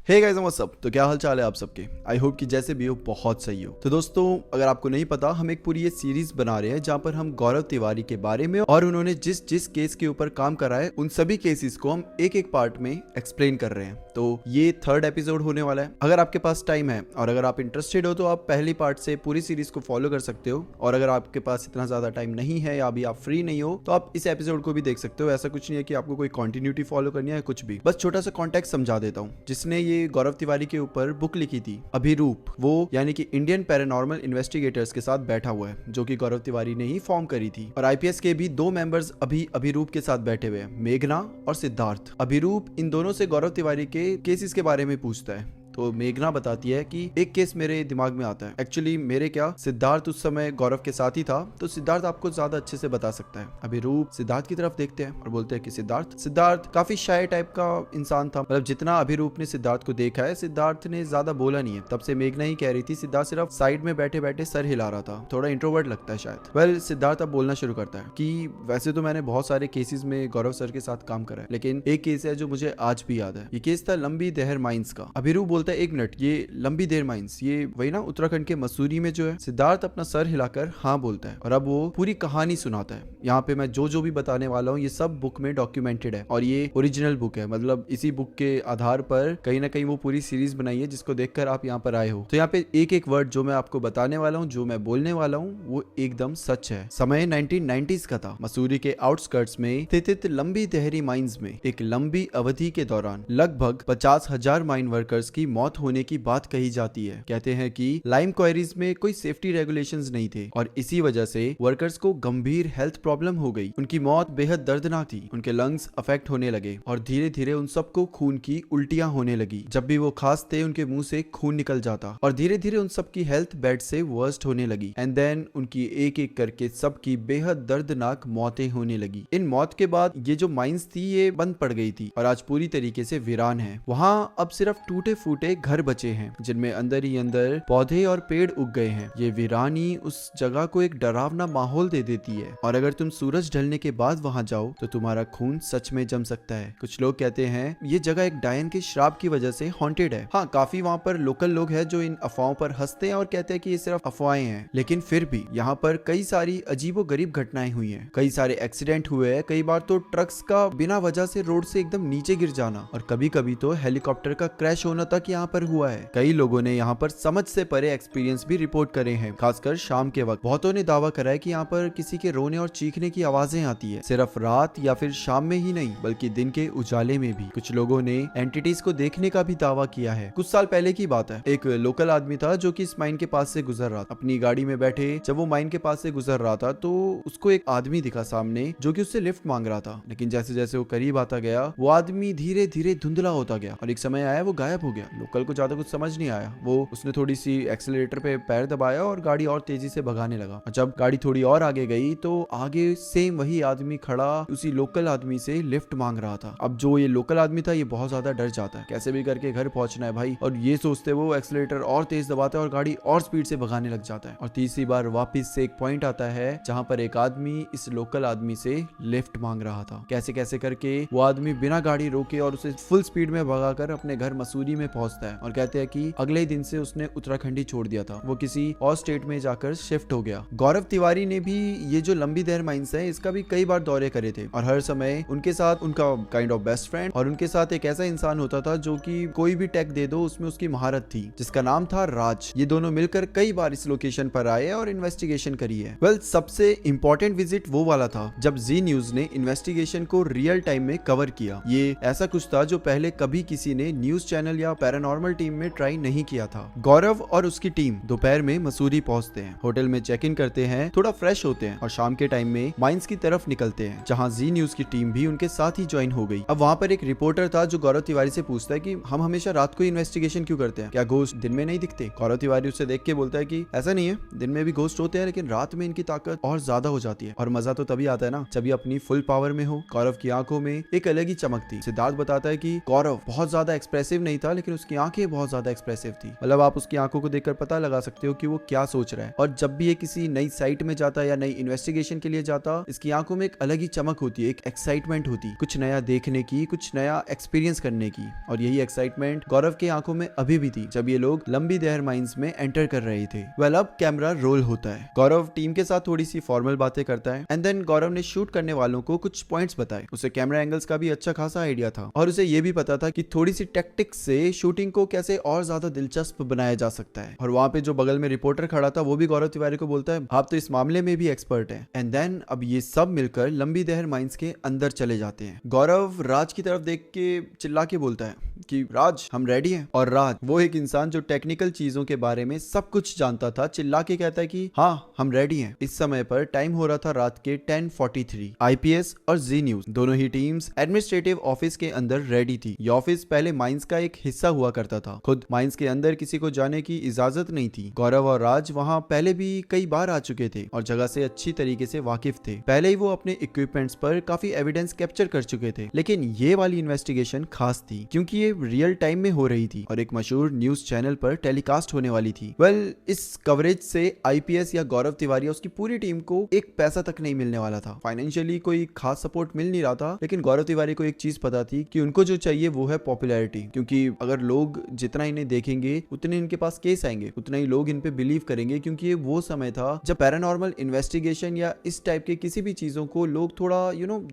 Hey guys what's up. तो क्या हाल चाल है आप सबके। आई होप कि जैसे भी हो बहुत सही हो। तो दोस्तों अगर आपको नहीं पता, हम एक पूरी ये सीरीज बना रहे हैं जहां पर हम गौरव तिवारी के बारे में और उन्होंने जिस जिस केस के ऊपर काम करा है उन सभी केसेस को हम एक एक पार्ट में एक्सप्लेन कर रहे हैं। तो ये 3rd एपिसोड होने वाला है। अगर आपके पास टाइम है और अगर आप इंटरेस्टेड हो तो आप पहली पार्ट से पूरी सीरीज को फॉलो कर सकते हो, और अगर आपके पास इतना ज्यादा टाइम नहीं है या अभी आप फ्री नहीं हो तो आप इस एपिसोड को भी देख सकते हो। ऐसा कुछ नहीं है कि आपको कोई कंटिन्यूटी फॉलो करनी है, कुछ भी। बस छोटा सा कॉन्टेक्स्ट समझा देता हूँ। जिसने ये गौरव तिवारी के ऊपर बुक लिखी थी अभिरूप, वो यानी कि इंडियन पैरानॉर्मल इन्वेस्टिगेटर्स के साथ बैठा हुआ है, जो कि गौरव तिवारी ने ही फॉर्म करी थी। और आईपीएस के भी 2 मेंबर्स अभी अभिरूप के साथ बैठे हुए हैं, मेघना और सिद्धार्थ। अभिरूप इन दोनों से गौरव तिवारी के केसेस के बारे में पूछता है। तो मेघना बताती है कि एक केस मेरे दिमाग में आता है। एक्चुअली मेरे क्या, सिद्धार्थ उस समय गौरव के साथ ही था, तो सिद्धार्थ आपको ज्यादा अच्छे से बता सकता है। अभिरूप सिद्धार्थ की तरफ देखते हैं और बोलते हैं कि सिद्धार्थ काफी शाय टाइप का इंसान था। मतलब जितना अभिरूप ने सिद्धार्थ को देखा है, सिद्धार्थ ने ज्यादा बोला नहीं है। तब से मेघना ही कह रही थी सिद्धार्थ सिर्फ साइड में बैठे बैठे सर हिला रहा था, थोड़ा इंट्रोवर्ट लगता है शायद। वेल सिद्धार्थ अब बोलना शुरू करता है कि वैसे तो मैंने बहुत सारे केसेस में गौरव सर के साथ काम करा है, लेकिन एक केस है जो मुझे आज भी याद है। ये केस था लंबी देहर माइंस का। अभिरूप बोलता है 1 मिनट, ये लंबी देर माइंस, ये वही ना उत्तराखंड के मसूरी में जो है। सिद्धार्थ अपना सर हिलाकर हाँ बोलता है और अब वो पूरी कहानी सुनाता है। यहाँ पे मैं जो भी बताने वाला हूँ ये सब बुक में डॉक्यूमेंटेड है और ये ओरिजिनल बुक है। मतलब इसी बुक के आधार पर कहीं ना कहीं वो पूरी सीरीज बनाई है जिसको देखकर आप यहाँ पर आए हो। तो यहाँ पे एक एक वर्ड जो मैं आपको बताने वाला हूँ, जो मैं बोलने वाला हूँ, वो एकदम सच है। समय 1990s का था। मसूरी के आउटस्कर्ट्स में स्थित लंबी देहरी माइंस में एक लंबी अवधि के दौरान लगभग 50,000 माइन वर्कर्स की मौत होने की बात कही जाती है। कहते हैं कि लाइम क्वारीज में कोई सेफ्टी रेगुलेशंस नहीं थे और इसी वजह से वर्कर्स को गंभीर हेल्थ प्रॉब्लम हो गई। उनकी मौत बेहद दर्दनाक थी। उनके लंग्स अफेक्ट होने लगे और धीरे धीरे उन सबको खून की उल्टियां होने लगी। जब भी वो खांसते उनके मुंह से खून निकल जाता और धीरे धीरे उन सबकी हेल्थ बेड से वर्स्ट होने लगी। एंड देन उनकी एक एक करके सबकी बेहद दर्दनाक मौतें होने लगी। इन मौत के बाद ये जो माइंस थी ये बंद पड़ गई थी और आज पूरी तरीके से वीरान है। वहां अब सिर्फ टूटे फूटे घर बचे हैं जिनमें अंदर ही अंदर पौधे और पेड़ उग गए हैं। ये वीरानी उस जगह को एक डरावना माहौल दे देती है और अगर तुम सूरज ढलने के बाद वहां जाओ तो तुम्हारा खून सच में जम सकता है। कुछ लोग कहते हैं ये जगह एक डायन के श्राप की वजह से हॉन्टेड है। हाँ, काफी वहाँ पर लोकल लोग हैं जो इन अफवाहों पर हंसते हैं और कहते हैं कि ये सिर्फ अफवाहें हैं, लेकिन फिर भी यहाँ पर कई सारी अजीबोगरीब घटनाएं हुई हैं। कई सारे एक्सीडेंट हुए हैं। कई बार तो ट्रक्स का बिना वजह से रोड से एकदम नीचे गिर जाना और कभी कभी तो हेलीकॉप्टर का क्रैश होना तक यहाँ पर हुआ है। कई लोगों ने यहाँ पर समझ से परे एक्सपीरियंस भी रिपोर्ट करे हैं, खासकर शाम के वक्त। बहुतों ने दावा करा है कि यहाँ पर किसी के रोने और चीखने की आवाजें आती है, सिर्फ रात या फिर शाम में ही नहीं बल्कि दिन के उजाले में भी। कुछ लोगों ने एंटिटीज को देखने का भी दावा किया है। कुछ साल पहले की बात है, एक लोकल आदमी था जो कि इस माइन के पास से गुजर रहा था। अपनी गाड़ी में बैठे जब वो माइन के पास से गुजर रहा था तो उसको एक आदमी दिखा सामने जो कि उससे लिफ्ट मांग रहा था, लेकिन जैसे जैसे वो करीब आता गया वो आदमी धीरे धीरे धुंधला होता गया और एक समय आया वो गायब हो गया। लोकल को ज्यादा कुछ समझ नहीं आया। उसने थोड़ी सी एक्सेलरेटर पे पैर दबाया और गाड़ी और तेजी से भगाने लगा। जब गाड़ी थोड़ी और आगे गई तो आगे सेम वही आदमी खड़ा उसी लोकल आदमी से लिफ्ट मांग रहा था। अब जो ये लोकल आदमी था ये बहुत ज्यादा डर जाता है, कैसे भी करके घर पहुंचना है भाई, और ये सोचते वो एक्सेलरेटर और तेज दबाता है और गाड़ी और स्पीड से भगाने लग जाता है। और तीसरी बार वापिस से एक पॉइंट आता है जहां पर एक आदमी इस लोकल आदमी से लिफ्ट मांग रहा था। कैसे कैसे करके वो आदमी बिना गाड़ी रोके और उसे फुल स्पीड में भगाकर अपने घर मसूरी में पहुंचता है और कहते हैं कि अगले दिन से उसने उत्तराखंड ही छोड़ दिया था। वो किसी और स्टेट में जाकर शिफ्ट हो गया। गौरव तिवारी ने भी ये जो लंबी देर माइंस है इसका भी कई बार दौरे करे थे और हर समय उनके साथ उनका काइंड ऑफ बेस्ट फ्रेंड और उनके साथ एक ऐसा इंसान होता था जो कि कोई भी टेक दे दो उसमें उसकी महारत थी, जिसका नाम था राज। ये दोनों मिलकर कई बार इस लोकेशन पर आए और इन्वेस्टिगेशन करी है। वेल, सबसे इंपॉर्टेंट विजिट वो वाला था जब जी न्यूज ने इन्वेस्टिगेशन को रियल टाइम में कवर किया। ये ऐसा कुछ था जो पहले कभी किसी ने न्यूज चैनल या पैरानॉर्मल टीम में ट्राई नहीं किया था। गौरव और उसकी टीम दोपहर में मसूरी पहुंचते हैं, होटल में चेक इन करते हैं, थोड़ा फ्रेश होते हैं और शाम के टाइम में माइंस की तरफ निकलते हैं जहां जी न्यूज की टीम भी उनके साथ ही ज्वाइन हो गई। अब वहां पर एक रिपोर्टर था जो गौरव तिवारी से पूछता है कि हम हमेशा रात को इन्वेस्टिगेशन क्यों करते हैं, क्या घोस्ट दिन में नहीं दिखते? गौरव तिवारी उससे देख के बोलता है कि ऐसा नहीं है, दिन में भी घोस्ट होते हैं लेकिन रात में इनकी ताकत और ज्यादा हो जाती है और मजा तो तभी आता है ना जब ये अपनी फुल पावर में हो। गौरव की आंखों में एक अलग ही चमक थी। सिद्धार्थ बताता है कि गौरव बहुत ज्यादा एक्सप्रेसिव नहीं था लेकिन उसकी उसकी आंखें बहुत ज्यादा एक्सप्रेसिव थी। मतलब आप उसकी आंखों को देखकर पता लगा सकते हो कि वो क्या सोच रहा है। और जब भी ये किसी नई साइट में जाता या नई इन्वेस्टिगेशन के लिए जाता, इसकी आंखों में एक अलग ही चमक होती है, एक एक्साइटमेंट होती, कुछ नया देखने की, कुछ नया एक्सपीरियंस करने की। और यही एक्साइटमेंट गौरव के आंखों में अभी भी थी जब ये लोग लंबी देहर माइंस में एंटर कर रहे थे। वेल, अब कैमरा रोल होता है। गौरव टीम के साथ थोड़ी सी फॉर्मल बातें करता है एंड देन गौरव ने शूट करने वालों को कुछ पॉइंट्स बताए। उसे कैमरा एंगल्स का भी अच्छा खासा आइडिया था और उसे ये भी पता था कि थोड़ी सी टेक्टिक्स से शूटिंग को कैसे और ज्यादा दिलचस्प बनाया जा सकता है। और वहां पे जो बगल में रिपोर्टर खड़ा था वो भी गौरव तिवारी को बोलता है, आप तो इस मामले में भी एक्सपर्ट हैं। एंड देन अब ये सब मिलकर लंबी देहर माइंस के अंदर चले जाते हैं। गौरव राज की तरफ देख के चिल्ला के बोलता है कि राज, हम रेडी हैं। और राज, वो एक इंसान जो टेक्निकल चीजों के बारे में सब कुछ जानता था, चिल्ला के कहता है कि हाँ, हम रेडी हैं। इस समय पर टाइम हो रहा था रात के 10:43। आईपीएस और जी न्यूज दोनों ही टीम्स एडमिनिस्ट्रेटिव ऑफिस के अंदर रेडी थी। ये ऑफिस पहले माइंस का एक हिस्सा हुआ करता था। खुद माइंस के अंदर किसी को जाने की इजाजत नहीं थी। गौरव और राज वहां पहले भी कई बार आ चुके थे और जगह से अच्छी तरीके से वाकिफ थे। पहले ही वो अपने इक्विपमेंट्स पर काफी एविडेंस कैप्चर कर चुके थे। लेकिन ये वाली इन्वेस्टिगेशन खास थी क्योंकि ये रियल टाइम में हो रही थी और एक मशहूर न्यूज चैनल पर टेलीकास्ट होने वाली थी। वेल, इस कवरेज से आईपीएस या गौरव तिवारी उसकी पूरी टीम को एक पैसा तक नहीं मिलने वाला था। फाइनेंशियली कोई खास सपोर्ट मिल नहीं रहा था, लेकिन गौरव तिवारी को एक चीज पता थी कि उनको जो चाहिए वो है पॉपुलैरिटी। क्योंकि अगर लोग जितना इन्हें देखेंगे उतने इनके पास केस आएंगे, उतना ही लोग इन पे बिलीव करेंगे। क्योंकि ये वो समय था जब पैरानॉर्मल इन्वेस्टिगेशन या इस टाइप के किसी भी चीजों को लोग थोड़ा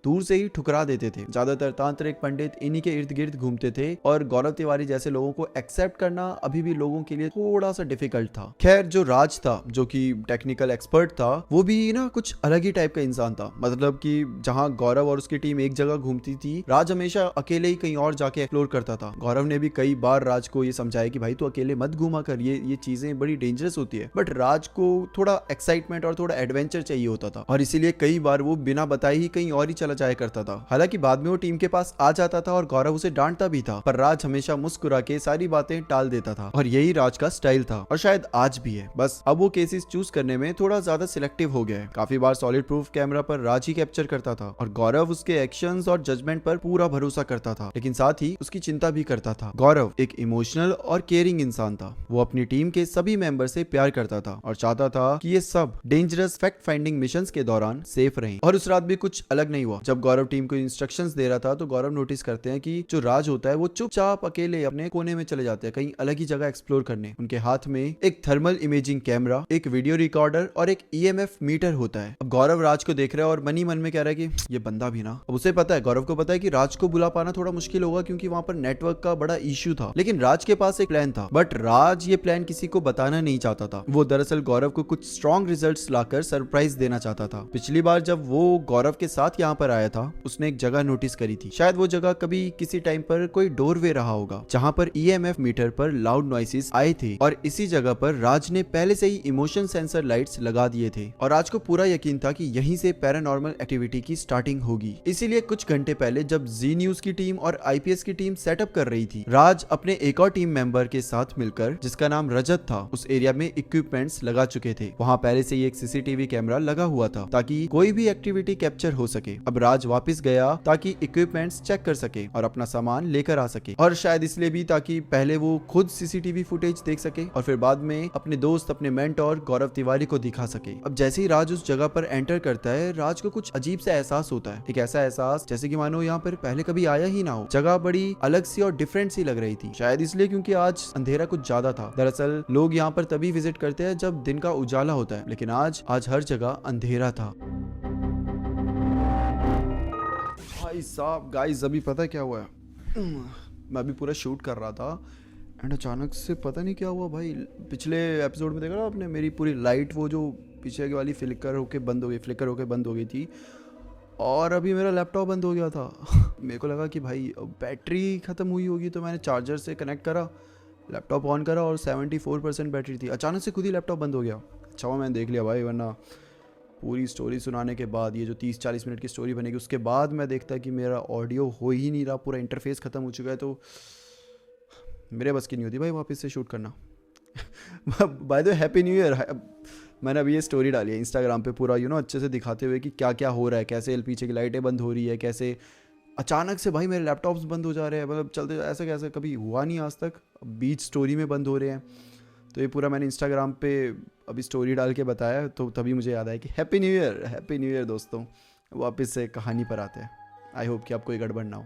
दूर से ही ठुकरा देते थे। ज्यादातर तांत्रिक पंडित इन्हीं के इर्द गिर्द घूमते थे और गौरव तिवारी जैसे लोगों को एक्सेप्ट करना अभी भी लोगों के लिए थोड़ा सा डिफिकल्ट था। खैर, जो राज था, जो कि टेक्निकल एक्सपर्ट था, वो भी ना कुछ अलग ही टाइप का इंसान था। मतलब कि जहां गौरव और उसकी टीम एक जगह घूमती थी, राज हमेशा अकेले ही कहीं और जाके एक्सप्लोर करता था। गौरव ने भी कई बार राज को ये समझाया कि भाई तू अकेले मत घूमा कर, ये चीजें बड़ी डेंजरस होती है। बट राज को थोड़ा एक्साइटमेंट और थोड़ा एडवेंचर चाहिए होता था और इसीलिए कई बार वो बिना बताए ही कहीं और ही चला जाया करता था। हालांकि बाद में वो टीम के पास आ जाता था और गौरव उसे डांटता भी था, पर राज हमेशा मुस्कुरा के सारी बातें टाल देता था और यही राज का स्टाइल था और शायद आज भी है। बस अब वो केसेस चूज करने में थोड़ा ज्यादा सिलेक्टिव हो गया है। काफी बार सॉलिड प्रूफ कैमरा पर राज ही कैप्चर करता था और गौरव उसके एक्शंस और जजमेंट पर पूरा भरोसा करता था, लेकिन साथ ही उसकी चिंता भी करता था। गौरव एक इमोशनल और केयरिंग इंसान था। वो अपनी टीम के सभी मेंबर से प्यार करता था और चाहता था कि ये सब डेंजरस फैक्ट फाइंडिंग मिशंस के दौरान सेफ रहें। और उस रात भी कुछ अलग नहीं हुआ। जब गौरव टीम को इंस्ट्रक्शंस दे रहा था तो गौरव नोटिस करते हैं कि जो राज होता है वो चुपचाप अकेले अपने कोने में चले जाते हैं, कहीं अलग ही जगह एक्सप्लोर करने। उनके हाथ में एक थर्मल इमेजिंग कैमरा, एक वीडियो रिकॉर्डर और एक ईएमएफ मीटर होता है। अब गौरव राज को देख रहा है और मन ही मन में कह रहा है कि ये बंदा भी ना। अब उसे पता है, गौरव को पता है कि राज को बुला पाना थोड़ा मुश्किल होगा क्योंकि वहां पर नेटवर्क का बड़ा इश्यू था। लेकिन राज के पास एक प्लान था, बट राज ये प्लान किसी को बताना नहीं चाहता था। वो दरअसल गौरव को कुछ स्ट्रॉन्ग रिजल्ट्स लाकर सरप्राइज देना चाहता था। पिछली बार जब वो गौरव के साथ यहाँ पर आया था, उसने एक जगह नोटिस करी थी। शायद वो जगह कभी किसी टाइम पर कोई डोरवे रहा होगा जहां पर ईएमएफ मीटर पर लाउड नॉइसेस आए थे और इसी जगह पर राज ने पहले से ही इमोशन सेंसर लाइट्स लगा दिए थे और राज को पूरा यकीन था कि यहीं से पैरानॉर्मल एक्टिविटी की स्टार्टिंग होगी। इसीलिए कुछ घंटे पहले जब जी न्यूज की टीम और आईपीएस की टीम सेटअप कर रही थी, राज अपने एक और टीम मेंबर के साथ मिलकर, जिसका नाम रजत था, उस एरिया में इक्विपमेंट्स लगा चुके थे। वहां पहले से ही एक सीसीटीवी कैमरा लगा हुआ था ताकि कोई भी एक्टिविटी कैप्चर हो सके। अब राज वापस गया ताकि इक्विपमेंट्स चेक कर सके और अपना सामान लेकर आ सके, और शायद इसलिए भी ताकि पहले वो खुद सीसीटीवी फुटेज देख सके और फिर बाद में अपने दोस्त, अपने मेंटोर गौरव तिवारी को दिखा सके। अब जैसे ही राज उस जगह पर एंटर करता है, राज को कुछ अजीब सा एहसास होता है। एक ऐसा एहसास जैसे कि मानो यहाँ पर पहले कभी आया ही ना हो। जगह बड़ी अलग सी और डिफरेंट सी लग रही थी, शायद इसलिए क्योंकि आज अंधेरा कुछ ज्यादा था। दरअसल लोग यहाँ पर तभी विजिट करते हैं जब दिन का उजाला होता है, लेकिन आज हर जगह अंधेरा था। भाई साहब, गाइस, अभी पता क्या हुआ है? मैं अभी पूरा शूट कर रहा था एंड अचानक से पता नहीं क्या हुआ भाई। पिछले एपिसोड में देखा ना आपने, मेरी पूरी लाइट वो जो पीछे की वाली फ्लिकर होके बंद हो गई थी और अभी मेरा लैपटॉप बंद हो गया था। मेरे को लगा कि भाई बैटरी ख़त्म हुई होगी, तो मैंने चार्जर से कनेक्ट करा, लैपटॉप ऑन करा और 74% बैटरी थी। अचानक से खुद ही लैपटॉप बंद हो गया। अच्छा हुआ मैंने देख लिया भाई, वरना पूरी स्टोरी सुनाने के बाद, ये जो 30-40 मिनट की स्टोरी बनेगी, उसके बाद मैं देखता कि मेरा ऑडियो हो ही नहीं रहा, पूरा इंटरफेस ख़त्म हो चुका है, तो मेरे बस की नहीं होती भाई वापस से शूट करना। By the way, happy new year. मैंने अभी ये स्टोरी डाली है इंस्टाग्राम पे, पूरा अच्छे से दिखाते हुए कि क्या क्या हो रहा है, कैसे पीछे की लाइटें बंद हो रही है, कैसे अचानक से भाई मेरे लैपटॉप्स बंद हो जा रहे हैं, मतलब चलते ऐसा कैसे कभी हुआ नहीं आज तक, बीच स्टोरी में बंद हो रहे हैं। तो ये पूरा मैंने इंस्टाग्राम पे अभी स्टोरी डाल के बताया, तो तभी मुझे याद आया कि हैप्पी न्यू ईयर दोस्तों। वापस से कहानी पर आते हैं। आई होप कि आपको ये गड़बड़ ना हो।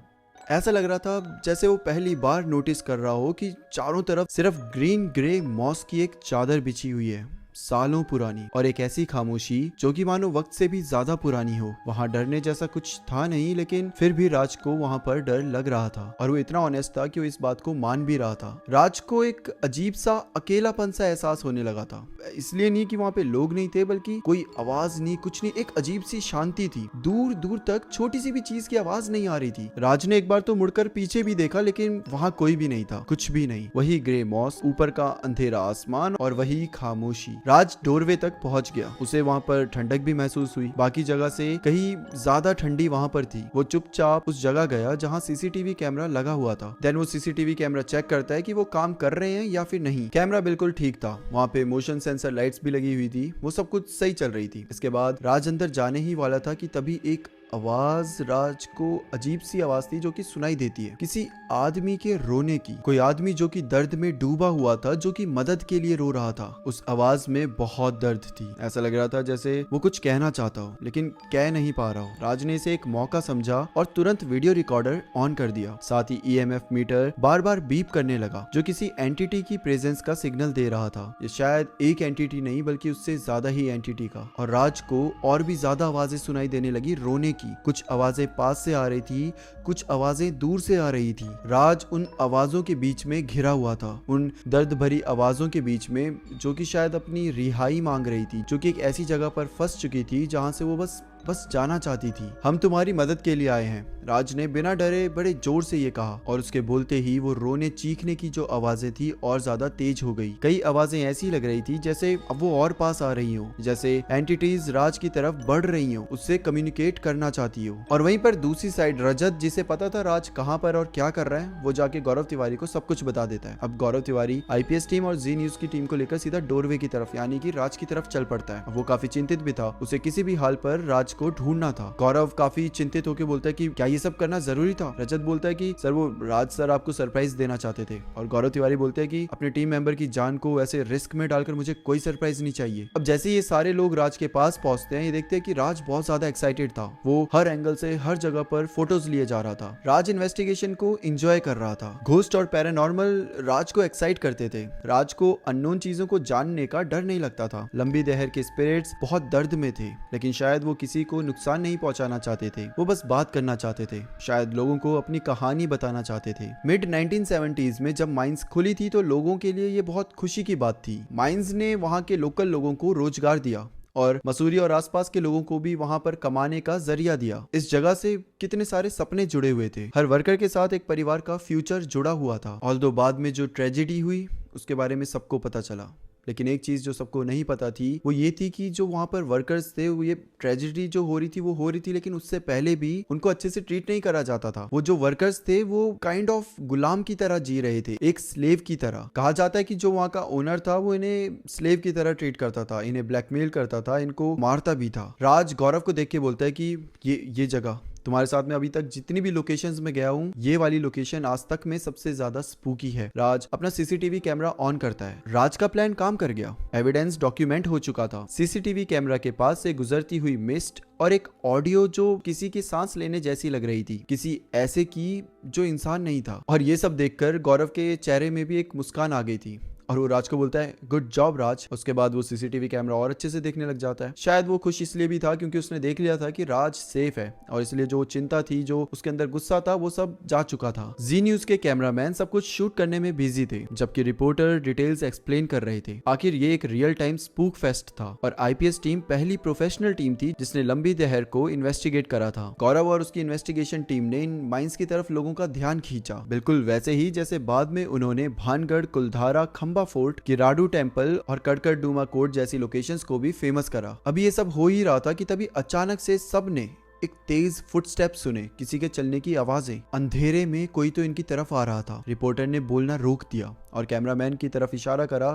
ऐसा लग रहा था जैसे वो पहली बार नोटिस कर रहा हो कि चारों तरफ सिर्फ ग्रीन ग्रे मॉस की एक चादर बिछी हुई है, सालों पुरानी, और एक ऐसी खामोशी जो कि मानो वक्त से भी ज्यादा पुरानी हो। वहाँ डरने जैसा कुछ था नहीं, लेकिन फिर भी राज को वहाँ पर डर लग रहा था, और वो इतना ऑनेस्ट था कि वो इस बात को मान भी रहा था। राज को एक अजीब सा अकेलापन सा एहसास होने लगा था। इसलिए नहीं कि वहाँ पे लोग नहीं थे, बल्कि कोई आवाज नहीं, कुछ नहीं, एक अजीब सी शांति थी। दूर दूर तक छोटी सी भी चीज की आवाज नहीं आ रही थी। राज ने एक बार तो मुड़कर पीछे भी देखा, लेकिन वहाँ कोई भी नहीं था, कुछ भी नहीं। वही ग्रे मॉस, ऊपर का अंधेरा आसमान और वही खामोशी। राज डोरवे तक पहुंच गया। उसे वहां पर ठंडक भी महसूस हुई, बाकी जगह से कहीं ज्यादा ठंडी वहां पर थी। वो चुपचाप उस जगह गया जहां सीसीटीवी कैमरा लगा हुआ था। देन वो सीसीटीवी कैमरा चेक करता है कि वो काम कर रहे हैं या फिर नहीं। कैमरा बिल्कुल ठीक था, वहां पे मोशन सेंसर लाइट्स भी लगी हुई थी, वो सब कुछ सही चल रही थी। इसके बाद राज अंदर जाने ही वाला था कि तभी एक आवाज राज को, अजीब सी आवाज थी जो कि सुनाई देती है, किसी आदमी के रोने की। कोई आदमी जो कि दर्द में डूबा हुआ था, जो कि मदद के लिए रो रहा था। उस आवाज में बहुत दर्द थी। ऐसा लग रहा था जैसे वो कुछ कहना चाहता हो लेकिन कह नहीं पा रहा हो। राज ने इसे एक मौका समझा और तुरंत वीडियो रिकॉर्डर ऑन कर दिया। साथ ही ईएमएफ मीटर बार बार बीप करने लगा, जो किसी एंटिटी की प्रेजेंस का सिग्नल दे रहा था। ये शायद एक एंटिटी नहीं बल्कि उससे ज्यादा ही एंटिटी का। और राज को और भी ज्यादा आवाजें सुनाई देने लगी रोने की। कुछ आवाजें पास से आ रही थी, कुछ आवाजें दूर से आ रही थी। राज उन आवाजों के बीच में घिरा हुआ था, उन दर्द भरी आवाजों के बीच में, जो कि शायद अपनी रिहाई मांग रही थी, जो कि एक ऐसी जगह पर फंस चुकी थी जहां से वो बस जाना चाहती थी। हम तुम्हारी मदद के लिए आए हैं, राज ने बिना डरे बड़े जोर से ये कहा। और उसके बोलते ही वो रोने चीखने की जो आवाजें थी और ज्यादा तेज हो गई। कई आवाजें ऐसी लग रही थी जैसे अब वो और पास आ रही हो, जैसे एंटिटीज राज की तरफ बढ़ रही हो, उससे कम्युनिकेट करना चाहती हो। और वहीं पर दूसरी साइड रजत, जिसे पता था राज कहाँ पर और क्या कर रहा है, वो जाके गौरव तिवारी को सब कुछ बता देता है। अब गौरव तिवारी आईपीएस टीम और जी न्यूज की टीम को लेकर सीधा डोरवे की तरफ, यानी कि राज की तरफ चल पड़ता है। वो काफी चिंतित भी था, उसे किसी भी हाल पर राज को ढूंढना था। गौरव काफी चिंतित होकर बोलता है कि क्या ये सब करना जरूरी था। रजत बोलता है कि सर वो राज सर आपको सरप्राइज देना चाहते थे। और गौरव तिवारी बोलते हैं कि अपने टीम मेंबर की जान को ऐसे रिस्क में डालकर मुझे कोई सरप्राइज नहीं चाहिए। अब जैसे ये सारे लोग राज के पास पहुंचते हैं, ये देखते हैं कि राज बहुत ज्यादा एक्साइटेड था। वो हर एंगल से हर जगह पर फोटोज लिए जा रहा था। राज इन्वेस्टिगेशन को एंजॉय कर रहा था। घोस्ट और पैरानॉर्मल राज को एक्साइट करते थे। राज को अननोन चीजों को जानने का डर नहीं लगता था। लंबी दहर के स्पिरिट्स बहुत दर्द में थे, लेकिन शायद वो किसी को नुकसान नहीं पहुंचाना चाहते थे। वो बस बात करना चाहते थे, शायद लोगों को अपनी कहानी बताना चाहते थे। मिड 1970s में जब माइंस खुली थी तो लोगों के लिए ये बहुत खुशी की बात थी। माइंस ने वहां के लोकल लोगों को रोजगार दिया और मसूरी और आसपास के लोगों को भी वहां पर कमाने का जरिया दिया। इस जगह से कितने सारे सपने जुड़े हुए थे। हर वर्कर के साथ एक परिवार का फ्यूचर जुड़ा हुआ था। ऑल्दो बाद में जो ट्रेजेडी हुई उसके बारे में सबको पता चला, लेकिन एक चीज जो सबको नहीं पता थी वो ये थी कि जो वहां पर वर्कर्स थे, वो ये ट्रेजेडी जो हो रही थी, लेकिन उससे पहले भी उनको अच्छे से ट्रीट नहीं करा जाता था। वो जो वर्कर्स थे वो काइंड ऑफ गुलाम की तरह जी रहे थे, एक स्लेव की तरह। कहा जाता है कि जो वहां का ओनर था वो इन्हें स्लेव की तरह ट्रीट करता था, इन्हें ब्लैकमेल करता था, इनको मारता भी था। राज गौरव को देख के बोलता है कि ये जगह तुम्हारे साथ में अभी तक जितनी भी लोकेशंस में गया हूँ, ये वाली लोकेशन आज तक में सबसे ज्यादा स्पूकी है। राज अपना सीसीटीवी कैमरा ऑन करता है। राज का प्लान काम कर गया, एविडेंस डॉक्यूमेंट हो चुका था। सीसीटीवी कैमरा के पास से गुजरती हुई मिस्ट और एक ऑडियो जो किसी की सांस लेने जैसी लग रही थी, किसी ऐसे की जो इंसान नहीं था। और ये सब देखकर गौरव के चेहरे में भी एक मुस्कान आ गई थी और वो राज को बोलता है गुड जॉब राज। उसके बाद वो सीसीटीवी कैमरा और अच्छे से देखने लग जाता है। शायद वो खुश इसलिए भी था क्योंकि उसने देख लिया था कि राज सेफ है, और इसलिए जो चिंता थी, जो उसके अंदर गुस्सा था, वो सब जा चुका था। जी न्यूज के कैमरामैन सब कुछ शूट करने में बिजी थे, जबकि रिपोर्टर डिटेल्स एक्सप्लेन कर रहे थे। आखिर ये एक रियल टाइम स्पूक फेस्ट था और आईपीएस टीम पहली प्रोफेशनल टीम थी जिसने लंबी दहर को इन्वेस्टिगेट करा था। गौरव और उसकी इन्वेस्टिगेशन टीम ने इन माइंस की तरफ लोगों का ध्यान खींचा, बिल्कुल वैसे ही जैसे बाद में उन्होंने भानगढ़, कुलधारा, खंबा फोर्ट, किराडू टेम्पल और कड़कड़डूमा कोर्ट जैसी लोकेशंस को भी फेमस करा। अभी ये सब हो ही रहा था कि तभी अचानक से सबने एक तेज फुटस्टेप सुने, किसी के चलने की आवाजें। अंधेरे में कोई तो इनकी तरफ आ रहा था। रिपोर्टर ने बोलना रोक दिया और कैमरामैन की तरफ इशारा करा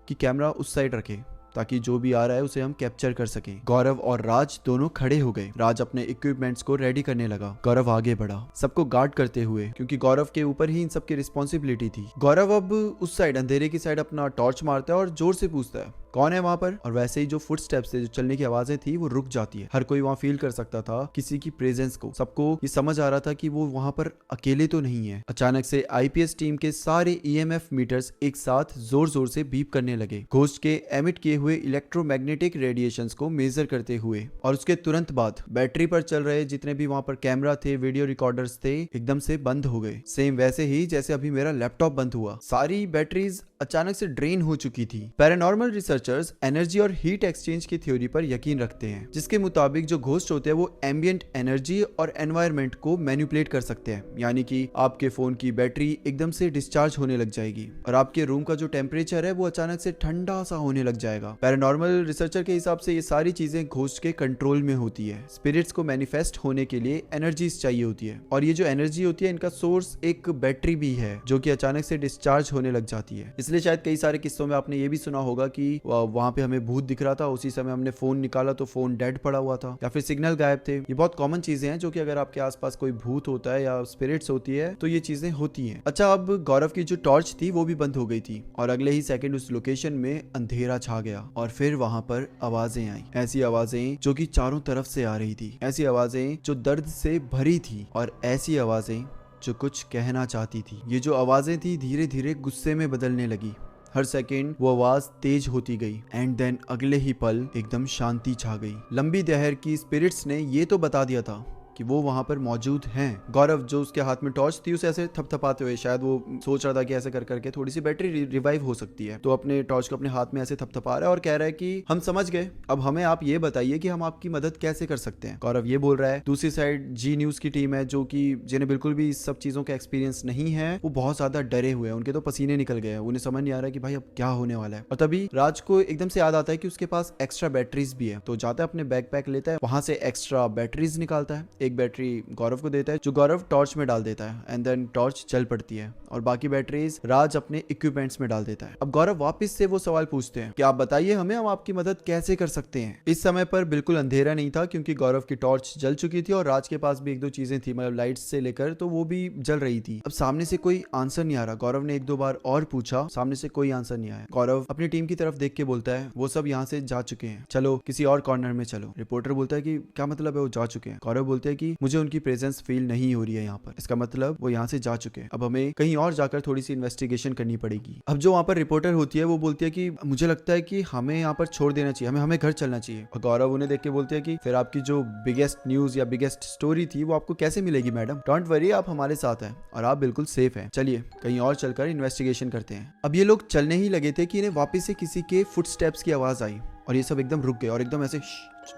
कि कैमरा उस साइड रखे। ताकि जो भी आ रहा है उसे हम कैप्चर कर सकें। गौरव और राज दोनों खड़े हो गए। राज अपने इक्विपमेंट्स को रेडी करने लगा। गौरव आगे बढ़ा, सबको गार्ड करते हुए, क्योंकि गौरव के ऊपर ही इन सब की रिस्पॉन्सिबिलिटी थी। गौरव अब उस साइड अंधेरे की साइड अपना टॉर्च मारता है और जोर से पूछता है कौन है वहां पर। और वैसे ही जो फुट स्टेप्स थे, जो चलने की आवाजें थी, वो रुक जाती है। हर कोई वहां फील कर सकता था किसी की प्रेजेंस को। सबको ये समझ आ रहा था कि वो वहां पर अकेले तो नहीं है। अचानक से आईपीएस टीम के सारे ईएमएफ मीटर्स एक साथ जोर जोर से बीप करने लगे, घोस्ट के एमिट किए हुए इलेक्ट्रोमैग्नेटिक रेडिएशंस को मेजर करते हुए। और उसके तुरंत बाद बैटरी पर चल रहे जितने भी वहां पर कैमरा थे, वीडियो रिकॉर्डर्स थे, एकदम से बंद हो गए। सेम वैसे ही जैसे अभी मेरा लैपटॉप बंद हुआ। सारी बैटरीज अचानक से ड्रेन हो चुकी थी। पैरानॉर्मल रिसर्चर्स एनर्जी और हीट एक्सचेंज की थ्योरी पर यकीन रखते हैं, जिसके मुताबिक जो घोस्ट होते हैं वो एम्बिएंट एनर्जी और एनवायरनमेंट को मैनिपुलेट कर सकते हैं। यानी कि आपके फोन की बैटरी एकदम से डिस्चार्ज होने लग जाएगी और आपके रूम का जो टेम्परेचर है वो अचानक से ठंडा सा होने लग जाएगा। पैरानॉर्मल रिसर्चर के हिसाब से ये सारी चीजें घोस्ट के कंट्रोल में होती है। स्पिरिट्स को मैनिफेस्ट होने के लिए एनर्जीज चाहिए होती है, और ये जो एनर्जी होती है इनका सोर्स एक बैटरी भी है जो कि अचानक से डिस्चार्ज होने लग जाती है। इसलिए शायद कई सारे किस्सों में आपने ये भी सुना होगा कि वहां पे हमें भूत दिख रहा था, उसी समय हमने फोन निकाला तो फोन डेड पड़ा हुआ था, या फिर सिग्नल गायब थे। ये बहुत कॉमन चीजें हैं जो कि अगर आपके आसपास कोई भूत होता है या स्पिरिट्स होती है तो ये चीजें होती हैं। अच्छा, अब गौरव की जो टॉर्च थी वो भी बंद हो गई थी और अगले ही सेकंड उस लोकेशन में अंधेरा छा गया और फिर वहां पर आवाजें आई। ऐसी आवाजें जो कि चारों तरफ से आ रही थी, ऐसी आवाजें जो दर्द से भरी थी और ऐसी आवाजें जो कुछ कहना चाहती थी। ये जो आवाजें थी धीरे धीरे गुस्से में बदलने लगी। हर सेकेंड वो आवाज तेज होती गई एंड देन अगले ही पल एकदम शांति छा गई। लंबी दहर की स्पिरिट्स ने ये तो बता दिया था कि वो वहां पर मौजूद हैं। गौरव जो उसके हाथ में टॉर्च थी उसे ऐसे थपथपाते हुए, शायद वो सोच रहा था कि ऐसे कर करके थोड़ी सी बैटरी रिवाइव हो सकती है, तो अपने टॉर्च को अपने हाथ में ऐसे थपथपा रहा है और कह रहा है कि हम समझ गए, अब हमें आप ये बताइए कि हम आपकी मदद कैसे कर सकते हैं। गौरव ये बोल रहा है। दूसरी साइड जी न्यूज की टीम है जो कि जिन्हें बिल्कुल भी इस सब चीजों का एक्सपीरियंस नहीं है, वो बहुत ज्यादा डरे हुए हैं। उनके तो पसीने निकल गए हैं, उन्हें समझ नहीं आ रहा है कि भाई अब क्या होने वाला है। और तभी राज को एकदम से याद आता है कि उसके पास एक्स्ट्रा बैटरीज भी है, तो जाता है अपने बैकपैक लेता है, वहां से एक्स्ट्रा बैटरीज निकालता है। एक बैटरी गौरव को देता है जो गौरव टॉर्च में डाल देता है एंड देन टॉर्च चल पड़ती है और बाकी बैटरीज राज अपने इक्विपमेंट्स में डाल देता है। अब गौरव वापस से वो सवाल पूछते हैं कि आप बताइए हमें, हम आपकी मदद कैसे कर सकते हैं। इस समय पर बिल्कुल अंधेरा नहीं था क्योंकि गौरव की टॉर्च जल चुकी थी और राज के पास भी एक दो चीजें थी, मतलब लाइट्स से लेकर, तो वो भी जल रही थी। अब सामने से कोई आंसर नहीं आ रहा। गौरव ने एक दो बार और पूछा, सामने से कोई आंसर नहीं आया। गौरव अपनी टीम की तरफ देख के बोलता है वो सब यहाँ से जा चुके हैं, चलो किसी और कॉर्नर में चलो। रिपोर्टर बोलता है कि क्या मतलब है वो जा चुके हैं। गौरव बोलते हैं कि मुझे उनकी प्रेजेंस फील नहीं हो रही है यहाँ पर, इसका मतलब वो यहाँ से जा चुके हैं। अब हमें कहीं और जाकर थोड़ी सी इन्वेस्टिगेशन करनी पड़ेगी। अब जो वहाँ पर रिपोर्टर होती है वो बोलती है कि मुझे लगता है कि हमें यहाँ पर छोड़ देना चाहिए, हमें घर चलना चाहिए। और गौरव उन्हें देख के बोलते हैं कि फिर आपकी जो बिगेस्ट न्यूज या बिगेस्ट स्टोरी थी वो आपको कैसे मिलेगी मैडम। डोंट वरी, आप हमारे साथ हैं और आप बिल्कुल सेफ हैं, चलिए कहीं और चलकर इन्वेस्टिगेशन करते हैं। अब ये लोग चलने ही लगे थे कि इन्हें वापस से किसी के फुटस्टेप्स की आवाज आई और ये सब एकदम रुक गए और एकदम ऐसे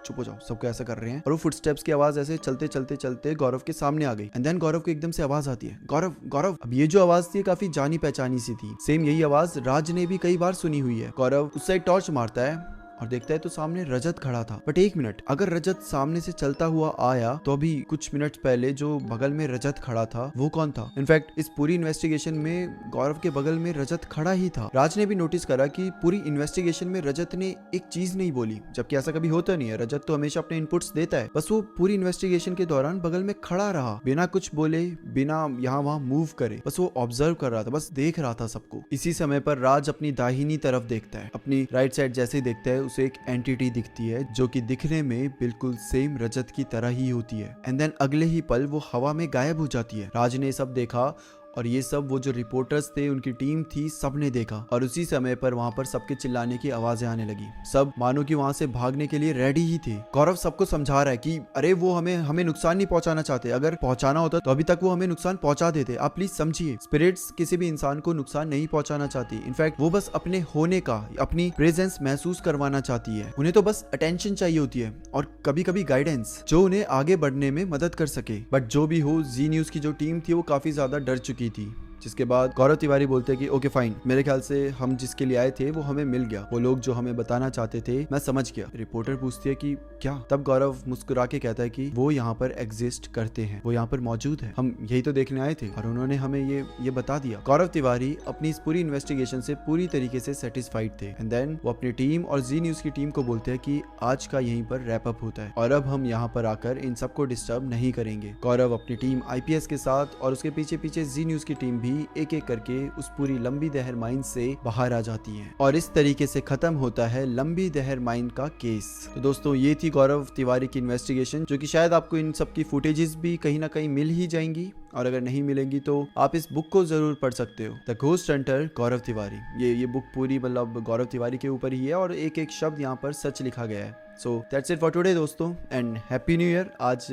चुप हो जाओ, सबको ऐसा कर रहे हैं। और वो फुटस्टेप्स की आवाज ऐसे चलते चलते चलते गौरव के सामने आ गई एंड देन गौरव को एकदम से आवाज आती है, गौरव गौरव। अब ये जो आवाज थी काफी जानी पहचानी सी थी। सेम यही आवाज राज ने भी कई बार सुनी हुई है। गौरव उस साइड टॉर्च मारता है और देखता है तो सामने रजत खड़ा था। बट एक मिनट, अगर रजत सामने से चलता हुआ आया तो अभी कुछ मिनट पहले जो बगल में रजत खड़ा था वो कौन था? इनफैक्ट इस पूरी इन्वेस्टिगेशन में गौरव के बगल में रजत खड़ा ही था। राज ने भी नोटिस करा कि पूरी इन्वेस्टिगेशन में रजत ने एक चीज नहीं बोली, जबकि ऐसा कभी होता नहीं है। रजत तो हमेशा अपने इनपुट्स देता है, बस वो पूरी इन्वेस्टिगेशन के दौरान बगल में खड़ा रहा, बिना कुछ बोले, बिना यहाँ वहाँ मूव करे, बस वो ऑब्जर्व कर रहा था, बस देख रहा था सबको। इसी समय पर राज अपनी दाहिनी तरफ देखता है, अपनी राइट साइड जैसे देखता है उसे एक एंटिटी दिखती है जो कि दिखने में बिल्कुल सेम रजत की तरह ही होती है एंड देन अगले ही पल वो हवा में गायब हो जाती है। राज ने सब देखा और ये सब वो जो रिपोर्टर्स थे, उनकी टीम थी, सबने देखा और उसी समय पर वहां पर सबके चिल्लाने की आवाजें आने लगी। सब मानो कि वहां से भागने के लिए रेडी ही थे। गौरव सबको समझा रहा है कि अरे वो हमें नुकसान नहीं पहुंचाना चाहते, अगर पहुंचाना होता तो अभी तक वो हमें नुकसान पहुंचा देते, आप प्लीज समझिए। स्पिरिट्स किसी भी इंसान को नुकसान नहीं पहुंचाना चाहती, इनफैक्ट वो बस अपने होने का, अपनी प्रेजेंस महसूस करवाना चाहती है। उन्हें तो बस अटेंशन चाहिए होती है और कभी कभी गाइडेंस जो उन्हें आगे बढ़ने में मदद कर सके। बट जो भी हो, जी न्यूज की जो टीम थी वो काफी ज्यादा डर चुकी थी। जिसके बाद गौरव तिवारी बोलते हैं कि ओके फाइन, मेरे ख्याल से हम जिसके लिए आए थे वो हमें मिल गया, वो लोग जो हमें बताना चाहते थे मैं समझ गया। रिपोर्टर पूछती है कि क्या? तब गौरव मुस्कुरा के कहता है कि वो यहाँ पर एग्जिस्ट करते हैं, वो यहाँ पर मौजूद है, हम यही तो देखने आए थे और उन्होंने हमें ये बता दिया। गौरव तिवारी अपनी इस पूरी इन्वेस्टिगेशन से पूरी तरीके से सेटिस्फाइड थे एंड देन वो अपनी टीम और जी न्यूज की टीम को बोलते हैं कि आज का यहीं पर रैप अप होता है और अब हम यहाँ पर आकर इन सबको डिस्टर्ब नहीं करेंगे। गौरव अपनी टीम आईपीएस के साथ और उसके पीछे पीछे जी न्यूज की टीम भी एक एक करके उस पूरी लंबी दहर माइन से बाहर आ जाती है और इस तरीके से खत्म होता है लंबी दहर माइन का केस। तो दोस्तों ये थी गौरव तिवारी की इन्वेस्टिगेशन, जो कि शायद आपको इन सब की फुटेजेस भी कहीं ना कहीं मिल ही जाएंगी और अगर नहीं मिलेंगी तो आप इस बुक को जरूर पढ़ सकते हो, द घोस्ट हंटर गौरव तिवारी। ये बुक पूरी मतलब गौरव तिवारी के ऊपर ही है और एक एक शब्द यहाँ पर सच लिखा गया है। So that's it for today दोस्तों एंड हैप्पी न्यू ईयर। आज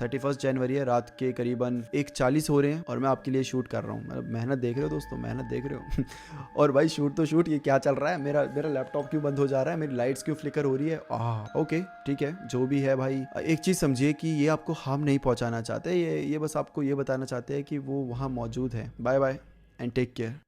31 जनवरी है, रात के करीबन 1:40 हो रहे हैं और मैं आपके लिए शूट कर रहा हूँ। मतलब मेहनत देख रहे हो दोस्तों, मेहनत देख रहे हो और भाई शूट तो शूट, ये क्या चल रहा है? मेरा लैपटॉप क्यों बंद हो जा रहा है? मेरी लाइट्स क्यों फ्लिकर हो रही है? ओके ठीक है, जो भी है भाई, एक चीज़ समझिए कि ये आपको हार्म नहीं पहुंचाना चाहते, ये बस आपको ये बताना चाहते हैं कि वो वहाँ मौजूद है। Bye bye and take care.